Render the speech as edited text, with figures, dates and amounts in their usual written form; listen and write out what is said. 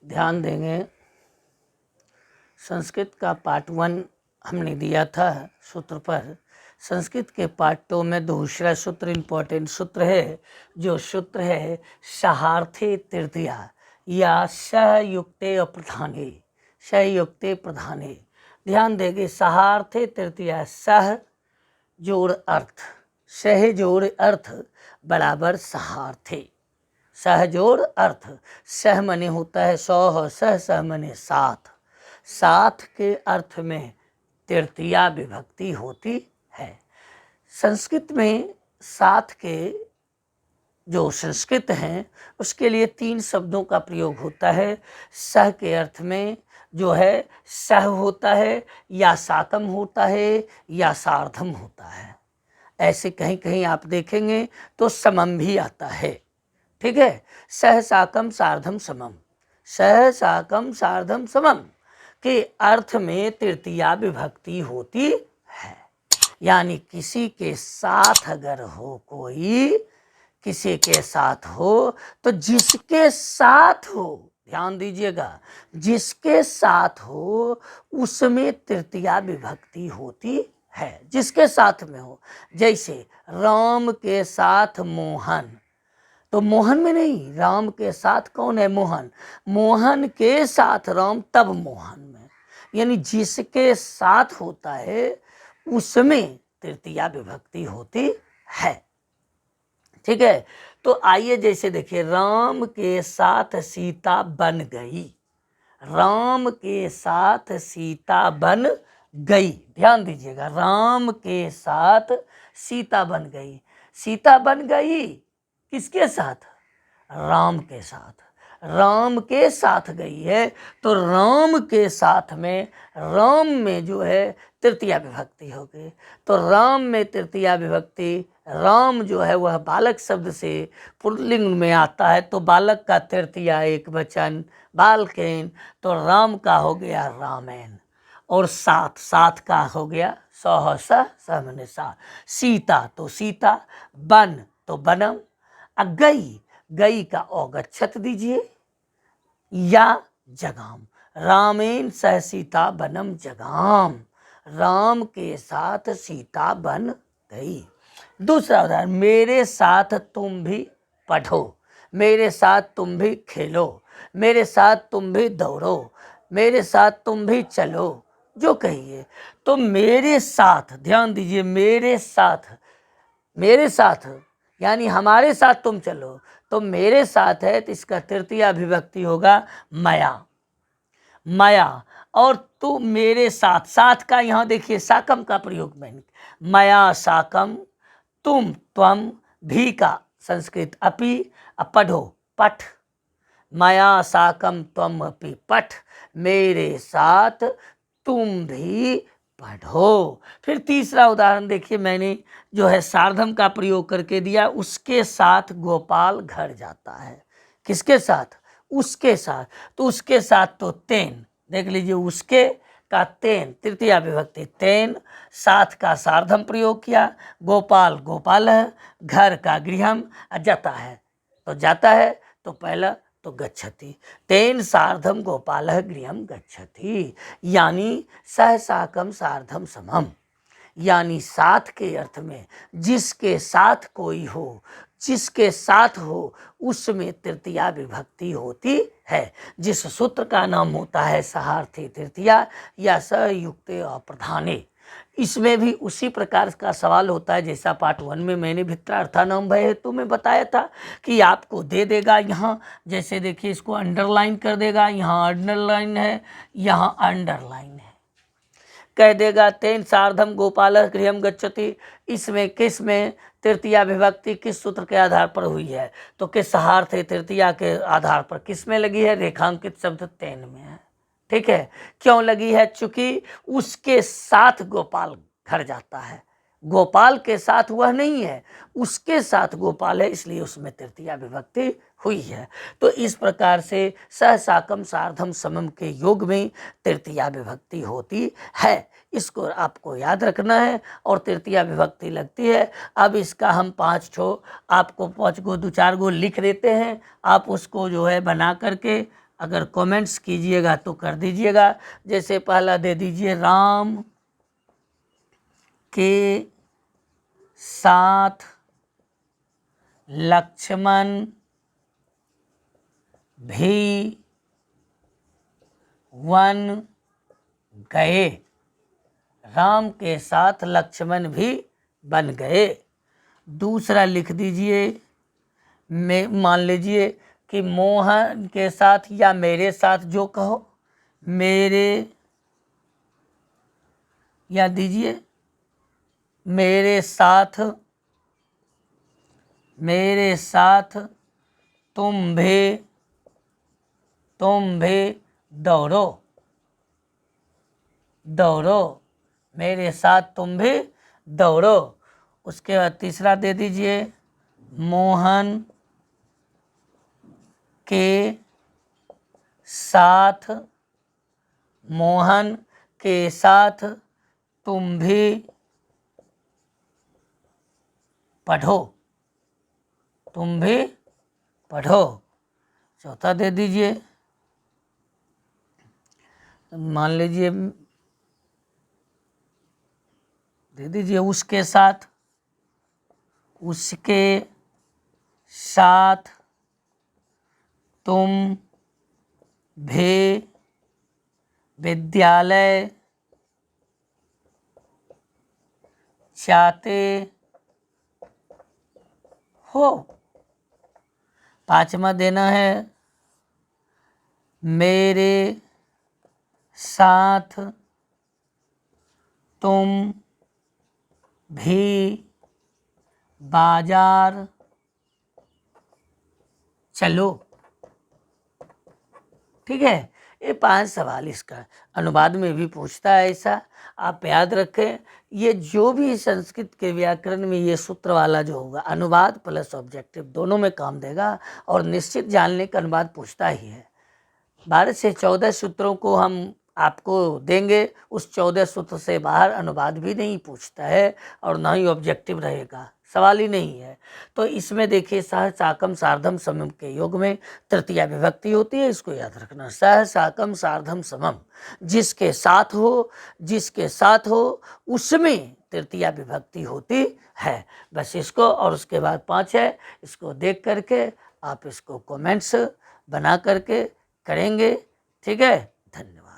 ध्यान देंगे, संस्कृत का पार्ट 1 हमने दिया था सूत्र पर। संस्कृत के पार्ट 2 में दूसरा सूत्र इम्पोर्टेंट सूत्र है, जो सूत्र है सहार्थे तृतीया या सहयुक्ते अप्रधाने, सहयुक्ते प्रधाने। ध्यान देंगे, सहार्थे तृतीया, सह जोड़ अर्थ, सह जोड़ अर्थ बराबर सहार्थे। सह जोड़ अर्थ, सह मने होता है सौ, सह सह मने साथ, साथ के अर्थ में तृतीया विभक्ति होती है। संस्कृत में साथ के जो संस्कृत हैं उसके लिए 3 शब्दों का प्रयोग होता है। सह के अर्थ में जो है सह होता है, या साकम होता है, या सार्धम होता है। ऐसे कहीं कहीं आप देखेंगे तो समम भी आता है। ठीक है, सह साकम सार्धम समम, सह साकम सार्धम समम के अर्थ में तृतीया विभक्ति होती है। यानी किसी के साथ अगर हो, कोई किसी के साथ हो तो जिसके साथ हो, ध्यान दीजिएगा, जिसके साथ हो उसमें तृतीया विभक्ति होती है, जिसके साथ में हो। जैसे राम के साथ मोहन, तो मोहन में नहीं, राम के साथ कौन है? मोहन। मोहन के साथ राम, तब मोहन में। यानी जिसके साथ होता है उसमें तृतीया विभक्ति होती है। ठीक है, तो आइए जैसे देखिए, राम के साथ सीता बन गई, राम के साथ सीता बन गई। ध्यान दीजिएगा, राम के साथ सीता बन गई। सीता बन गई किसके साथ? राम के साथ। राम के साथ गई है तो राम के साथ में, राम में जो है तृतीया विभक्ति हो गई। तो राम में तृतीया विभक्ति, राम जो है वह बालक शब्द से पुल्लिंग में आता है, तो बालक का तृतीया एक वचन बालकेन, तो राम का हो गया रामेन। और साथ, साथ का हो गया सह सह मने साथ। सीता तो सीता, बन तो बनम, गई, गई का औगच्छत दीजिए, या जगाम, रामेन सह सीता बनम जगाम, राम के साथ सीता बन गई। दूसरा उदाहरण, मेरे साथ तुम भी पढ़ो, मेरे साथ तुम भी खेलो, मेरे साथ तुम भी दौड़ो, मेरे साथ तुम भी चलो, जो कहिए। तो मेरे साथ, ध्यान दीजिए, मेरे साथ, मेरे साथ यानी हमारे साथ तुम चलो, तो मेरे साथ है तो इसका तृतीया विभक्ति होगा मया, मया। और तू मेरे साथ, साथ का यहाँ देखिए साकम का प्रयोग मैंने, मया साकम, तुम त्वम, भी का संस्कृत अपि, पढ़ो पठ, मया साकम त्वम अपि पठ, मेरे साथ तुम भी पढ़ो। फिर तीसरा उदाहरण देखिए, मैंने जो है सार्धम का प्रयोग करके दिया, उसके साथ गोपाल घर जाता है। किसके साथ? उसके साथ। तो उसके साथ तो तेन, देख लीजिए, उसके का तेन, तृतीया विभक्ति तेन, साथ का सार्धम प्रयोग किया, गोपाल गोपाल है, घर का गृहम, जाता है तो जाता है, तो पहला तो गच्छति, तेन सार्धम गोपालः गृहम गच्छति। यानी सह साकम सार्धम समम, यानी साथ के अर्थ में जिसके साथ कोई हो, जिसके साथ हो उसमें तृतीया विभक्ति होती है, जिस सूत्र का नाम होता है सहार्थे तृतीया या सहयुक्ते अप्रधाने। इसमें भी उसी प्रकार का सवाल होता है जैसा पार्ट 1 में मैंने भित्रार्थानाम भय हेतु में बताया था कि आपको दे देगा, यहाँ जैसे देखिए इसको अंडरलाइन कर देगा, यहाँ अंडरलाइन है, यहाँ अंडरलाइन है, कह देगा तेन सार्धम गोपाल गृहम गच्छति। इसमें किस में तृतीया विभक्ति किस सूत्र के आधार पर हुई है? तो किस सहार्थे तृतीया के आधार पर किस में लगी है? रेखांकित शब्द तेन में है। ठीक है, क्यों लगी है? चूंकि उसके साथ गोपाल घर जाता है, गोपाल के साथ वह नहीं है, उसके साथ गोपाल है, इसलिए उसमें तृतीया विभक्ति हुई है। तो इस प्रकार से सह साकम सार्धम समम के योग में तृतीया विभक्ति होती है, इसको आपको याद रखना है। और तृतीया विभक्ति लगती है। अब इसका हम 5 ठो आपको 5 गो 2-4 गो लिख देते हैं, आप उसको जो है बना करके अगर कमेंट्स कीजिएगा तो कर दीजिएगा। जैसे पहला दे दीजिए, राम के साथ लक्ष्मण भी वन गए। राम के साथ लक्ष्मण भी बन गए। दूसरा लिख दीजिए, मान लीजिए कि मोहन के साथ या मेरे साथ, जो कहो, मेरे, या दीजिए मेरे साथ तुम भी दौड़ो, मेरे साथ तुम भी दौड़ो। उसके बाद तीसरा दे दीजिए, मोहन के साथ तुम भी पढ़ो। चौथा दे दीजिए, मान लीजिए दे दीजिए उसके साथ तुम भी विद्यालय जाते हो। पांचवा देना है, मेरे साथ तुम भी बाजार चलो। ठीक है, ये 5 सवाल इसका अनुवाद में भी पूछता है ऐसा, आप याद रखें। ये जो भी संस्कृत के व्याकरण में ये सूत्र वाला जो होगा, अनुवाद प्लस ऑब्जेक्टिव दोनों में काम देगा, और निश्चित जानने का अनुवाद पूछता ही है। 12 से 14 सूत्रों को हम आपको देंगे, उस 14 सूत्र से बाहर अनुवाद भी नहीं पूछता है, और ना ही ऑब्जेक्टिव रहेगा, सवाल ही नहीं है। तो इसमें देखिए, सह साकम सार्धम समम के योग में तृतीया विभक्ति होती है, इसको याद रखना। सह साकम सार्धम समम, जिसके साथ हो उसमें तृतीया विभक्ति होती है। बस इसको, और उसके बाद 5 है, इसको देख करके आप इसको कमेंट्स बना करके करेंगे। ठीक है, धन्यवाद।